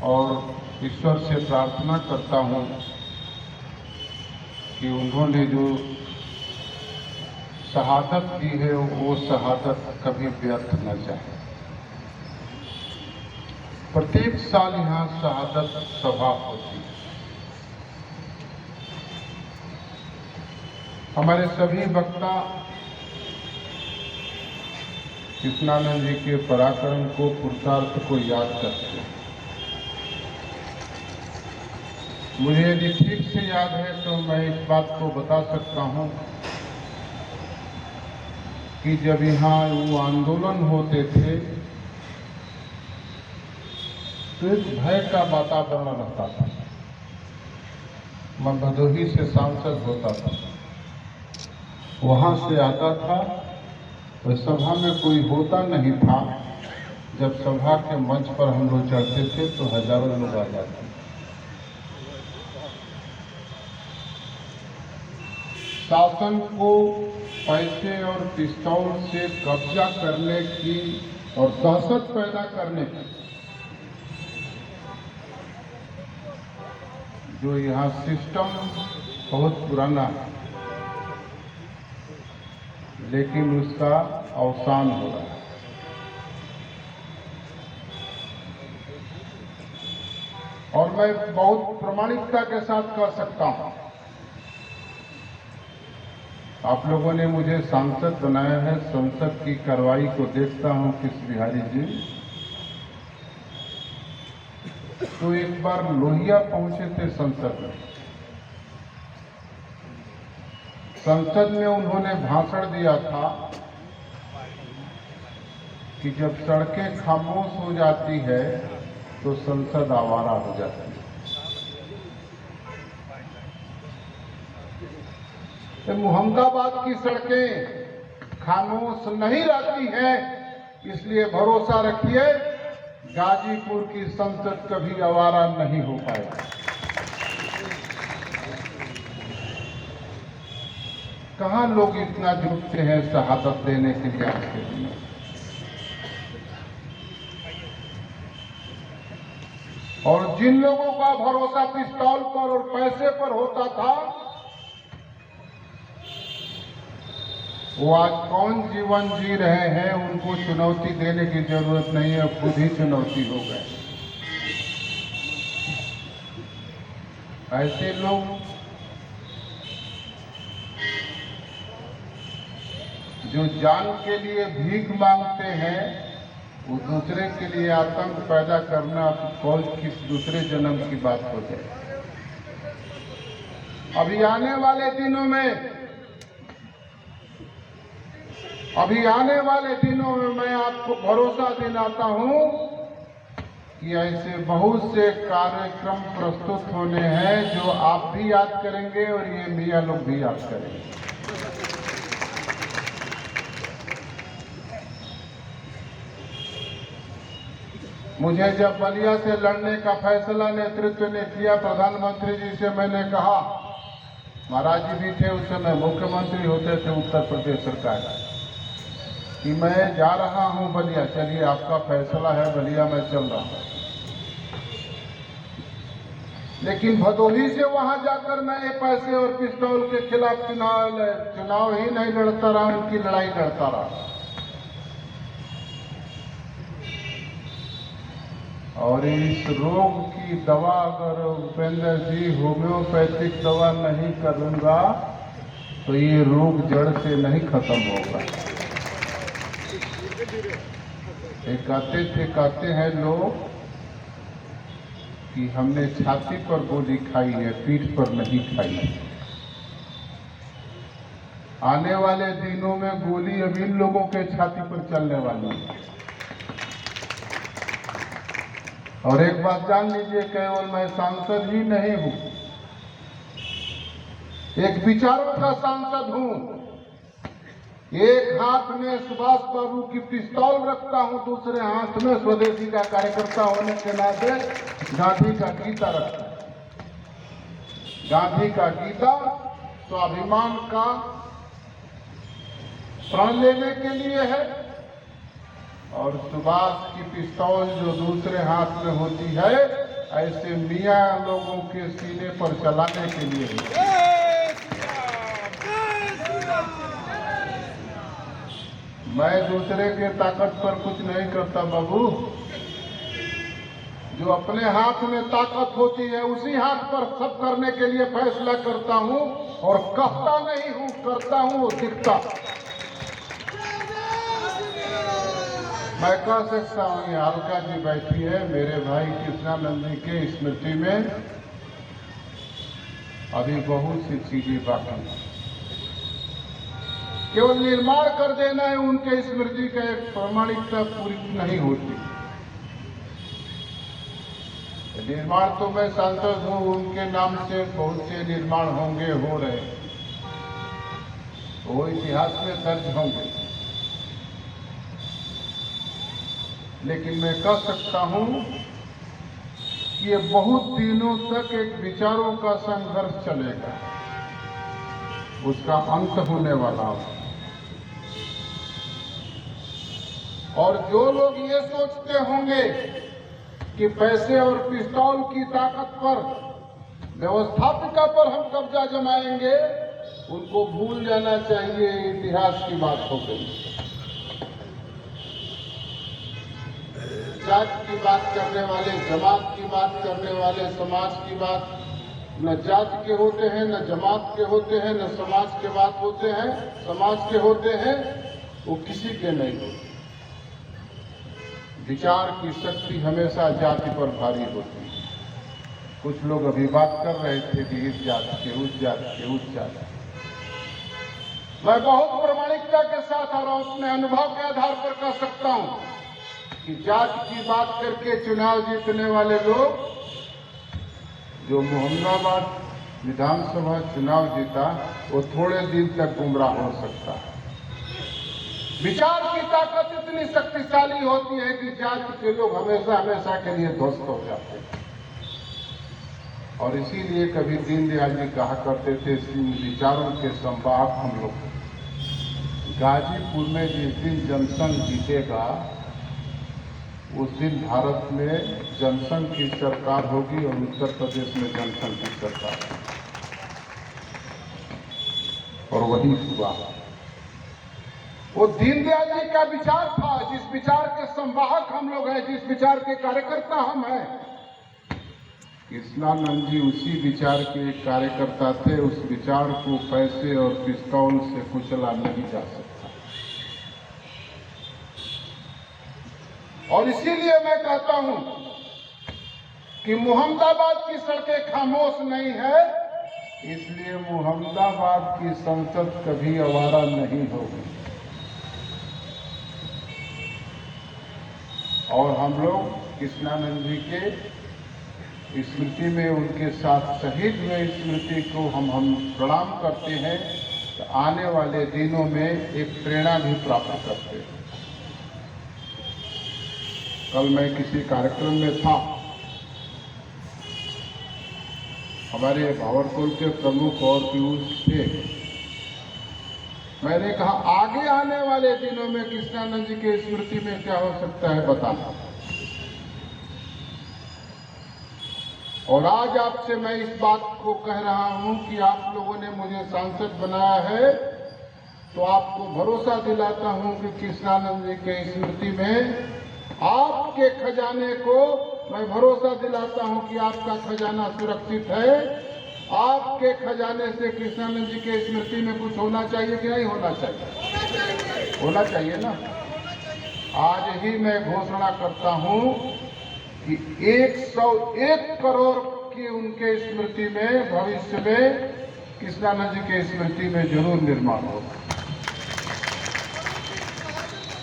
और ईश्वर से प्रार्थना करता हूँ कि उन्होंने जो शहादत दी है वो शहादत कभी व्यर्थ न जाए। प्रत्येक साल यहाँ शहादत सभा होती है। हमारे सभी वक्ता कृष्णानंद जी के पराक्रम को, पुरुषार्थ को याद करते हैं। मुझे यदि ठीक से याद है तो मैं इस बात को बता सकता हूँ कि जब यहाँ वो आंदोलन होते थे तो एक भय का वातावरण रहता था। मैं भदोही से सांसद होता था, वहां से आता था तो सभा में कोई होता नहीं था। जब सभा के मंच पर हम लोग चढ़ते थे तो हजारों लोग आ जाते थे। शासन को पैसे और पिस्तौल से कब्जा करने की और दहशत पैदा करने की जो यहाँ सिस्टम बहुत पुराना है, लेकिन उसका अवसान हो रहा है। और मैं बहुत प्रामाणिकता के साथ कह सकता हूं, आप लोगों ने मुझे सांसद बनाया है। संसद की कार्रवाई को देखता हूं कृष्ण बिहारी जी, तो एक बार लोहिया पहुंचे थे संसद में। संसद में उन्होंने भाषण दिया था कि जब सड़कें खामोश हो जाती है तो संसद आवारा हो जाती है। तो मुहम्मदाबाद की सड़कें खामोश नहीं रहती हैं, इसलिए भरोसा रखिए गाजीपुर की संसद कभी आवारा नहीं हो पाएगा। कहां लोग इतना जुटते हैं शहादत देने के लिए आज के दिन। और जिन लोगों का भरोसा पिस्तौल पर और पैसे पर होता था, वो आज कौन जीवन जी रहे हैं। उनको चुनौती देने की जरूरत नहीं है, खुद ही चुनौती हो गए। ऐसे लोग जो जान के लिए भीख मांगते हैं, वो दूसरे के लिए आतंक पैदा करना कौन किस दूसरे जन्म की बात हो जाए। अभी आने वाले दिनों में मैं आपको भरोसा दिलाता हूं कि ऐसे बहुत से कार्यक्रम प्रस्तुत होने हैं जो आप भी याद करेंगे और ये मियां लोग भी याद करेंगे। मुझे जब बलिया से लड़ने का फैसला नेतृत्व ने किया, प्रधानमंत्री जी से मैंने कहा, महाराज जी भी थे उस समय, मुख्यमंत्री होते थे उत्तर प्रदेश सरकार, कि मैं जा रहा हूं बलिया, चलिए आपका फैसला है, बलिया में चल रहा हूं। लेकिन भदोही से वहां जाकर मैं पैसे और पिस्तौल के खिलाफ चुनाव ही नहीं लड़ता रहा, उनकी लड़ाई लड़ता रहा। और इस रोग की दवा अगर उपेंद्र जी होम्योपैथिक दवा नहीं करूंगा तो ये रोग जड़ से नहीं खत्म होगा। एक कहते हैं लोग कि हमने छाती पर गोली खाई है, पीठ पर नहीं खाई है। आने वाले दिनों में गोली अब इन लोगों के छाती पर चलने वाली है। और एक बात जान लीजिए, केवल मैं सांसद ही नहीं हूं, एक विचारों का सांसद हूं। एक हाथ में सुभाष बाबू की पिस्तौल रखता हूं, दूसरे हाथ में स्वदेशी का कार्यकर्ता होने के नाते गांधी का गीता रखता हूं। गांधी का गीता स्वाभिमान का प्रण लेने के लिए है, और सुभाष की पिस्तौल जो दूसरे हाथ में होती है ऐसे मियाँ लोगों के सीने पर चलाने के लिए है। मैं दूसरे के ताकत पर कुछ नहीं करता बाबू। जो अपने हाथ में ताकत होती है उसी हाथ पर सब करने के लिए फैसला करता हूं, और कहता नहीं हूं, करता हूं, वो दिखता। मैं कह सकता हूं, ये अलका जी बैठी है मेरे भाई कृष्णानंद जी के स्मृति में अभी बहुत सी चीजें बाकी हैं। केवल निर्माण कर देना है, उनके स्मृति का एक प्रामाणिकता पूरी नहीं होती। निर्माण तो मैं सांसद हूं, उनके नाम से बहुत से निर्माण होंगे, हो रहे, वो इतिहास में दर्ज होंगे। लेकिन मैं कह सकता हूं कि ये बहुत दिनों तक एक विचारों का संघर्ष चलेगा, उसका अंत होने वाला है। और जो लोग ये सोचते होंगे कि पैसे और पिस्तौल की ताकत पर, व्यवस्थापिका पर हम कब्जा जमाएंगे, उनको भूल जाना चाहिए, इतिहास की बात हो गई। जात की बात करने वाले, जमात की बात करने वाले, समाज की बात न जात के होते हैं, न जमात के होते हैं, न समाज के बात होते हैं, समाज के होते हैं, वो किसी के नहीं होते। विचार की शक्ति हमेशा जाति पर भारी होती है। कुछ लोग अभी बात कर रहे थे कि इस जात के, उस जात के, उस जात के। मैं बहुत प्रामाणिकता के साथ और अपने अनुभव के आधार पर कह सकता हूं कि जात की बात करके चुनाव जीतने वाले लोग, जो मोहम्मदाबाद विधानसभा चुनाव जीता, वो थोड़े दिन तक गुमराह हो सकता है। विचार की ताकत इतनी शक्तिशाली होती है कि जाति के लोग हमेशा हमेशा के लिए ध्वस्त हो जाते हैं। और इसीलिए कभी दीनदयाल जी कहा करते थे, विचारों के संवाहक हम लोग। गाजीपुर में जिस दिन जनसंघ जीतेगा, उस दिन भारत में जनसंघ की सरकार होगी और उत्तर प्रदेश में जनसंघ की सरकार। और वही हुआ। वो दीनदयाल जी का विचार था, जिस विचार के संवाहक हम लोग हैं, जिस विचार के कार्यकर्ता हम हैं। कृष्णानंद जी उसी विचार के कार्यकर्ता थे। उस विचार को पैसे और पिस्तौल से कुचला नहीं जा सकता। और इसीलिए मैं कहता हूं कि मोहम्मदाबाद की सड़कें खामोश नहीं है, इसलिए मोहम्मदाबाद की संसद कभी आवारा नहीं होगी। और हम लोग कृष्णानंद जी के स्मृति में, उनके साथ शहीद हुए स्मृति को हम प्रणाम करते हैं, तो आने वाले दिनों में एक प्रेरणा भी प्राप्त करते हैं। कल मैं किसी कार्यक्रम में था, हमारे भावरकुल के प्रमुख और पीयूष थे। मैंने कहा, आगे आने वाले दिनों में कृष्णानंद जी के स्मृति में क्या हो सकता है बताना। और आज आपसे मैं इस बात को कह रहा हूं कि आप लोगों ने मुझे सांसद बनाया है, तो आपको भरोसा दिलाता हूं कि कृष्णानंद जी के स्मृति में आपके खजाने को मैं भरोसा दिलाता हूं कि आपका खजाना सुरक्षित है। आपके खजाने से कृष्णानंद जी के स्मृति में कुछ होना चाहिए कि नहीं होना चाहिए? होना चाहिए ना। आज ही मैं घोषणा करता हूं कि 101 करोड़ की उनके स्मृति में, भविष्य में कृष्णानंद जी के स्मृति में जरूर निर्माण होगा।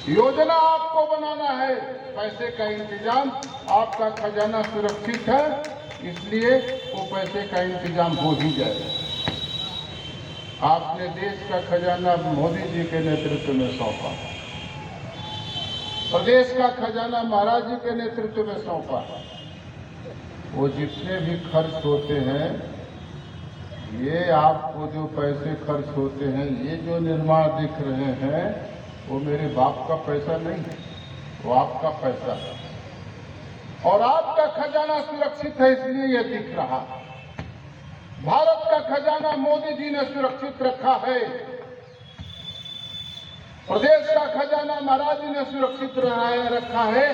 योजना आपको बनाना है, पैसे का इंतजाम, आपका खजाना सुरक्षित है, इसलिए वो पैसे का इंतजाम हो ही जाएगा। आपने देश का खजाना मोदी जी के नेतृत्व में सौंपा, प्रदेश का खजाना महाराज जी के नेतृत्व में सौंपा। वो जितने भी खर्च होते हैं, ये आपको जो पैसे खर्च होते हैं, ये जो निर्माण दिख रहे हैं, वो मेरे बाप का पैसा नहीं है, वो आपका पैसा है। और आपका खजाना सुरक्षित है, इसलिए ये दिख रहा। भारत का खजाना मोदी जी ने सुरक्षित रखा है। प्रदेश का खजाना महाराज जी ने सुरक्षित रखा है।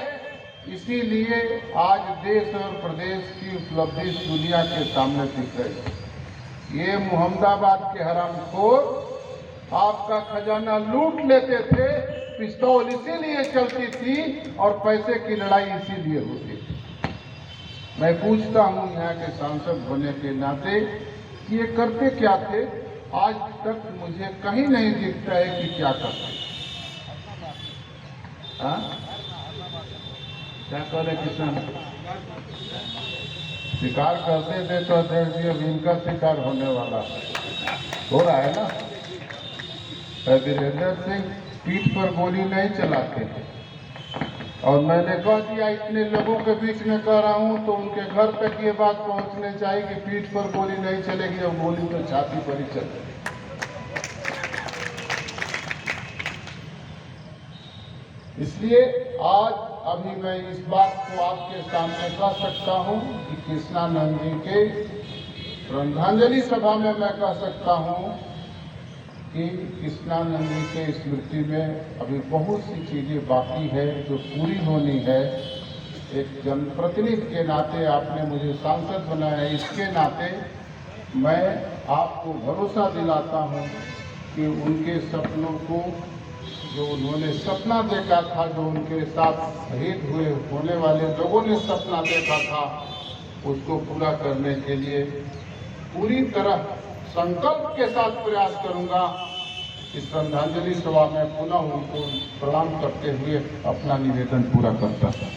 इसीलिए आज देश और प्रदेश की उपलब्धि दुनिया के सामने दिख रही। ये मुहम्मदाबाद के हरामखोर आपका खजाना लूट लेते थे, पिस्तौल इसीलिए चलती थी और पैसे की लड़ाई इसीलिए होती थी। मैं पूछता हूं यहाँ के सांसद होने के नाते कि ये करते क्या थे? आज तक मुझे कहीं नहीं दिखता है कि क्या करते। क्या करे किसान? शिकार करते थे तो अध्यक्ष जी अब इनका शिकार होने वाला हो रहा है ना। वीरेंद्र सिंह पीठ पर गोली नहीं चलाते थे और मैंने कह दिया इतने लोगों के बीच में कह रहा हूं तो उनके घर तक ये बात पहुंचनी चाहिए कि पीठ पर गोली नहीं चलेगी, अब गोली तो छाती पर ही चलेगी। इसलिए आज अभी मैं इस बात को आपके सामने कह सकता हूं कि कृष्णानंद जी के श्रद्धांजलि सभा में मैं कह सकता हूं कि कृष्णानंद जी के स्मृति में अभी बहुत सी चीजें बाकी है जो पूरी होनी है। एक जनप्रतिनिधि के नाते आपने मुझे सांसद बनाया है, इसके नाते मैं आपको भरोसा दिलाता हूं कि उनके सपनों को, जो उन्होंने सपना देखा था, जो उनके साथ शहीद हुए होने वाले लोगों ने सपना देखा था, उसको पूरा करने के लिए पूरी तरह संकल्प के साथ प्रयास करूंगा। इस श्रद्धांजलि सभा में पुनः उनको प्रणाम करते हुए अपना निवेदन पूरा करता हूं।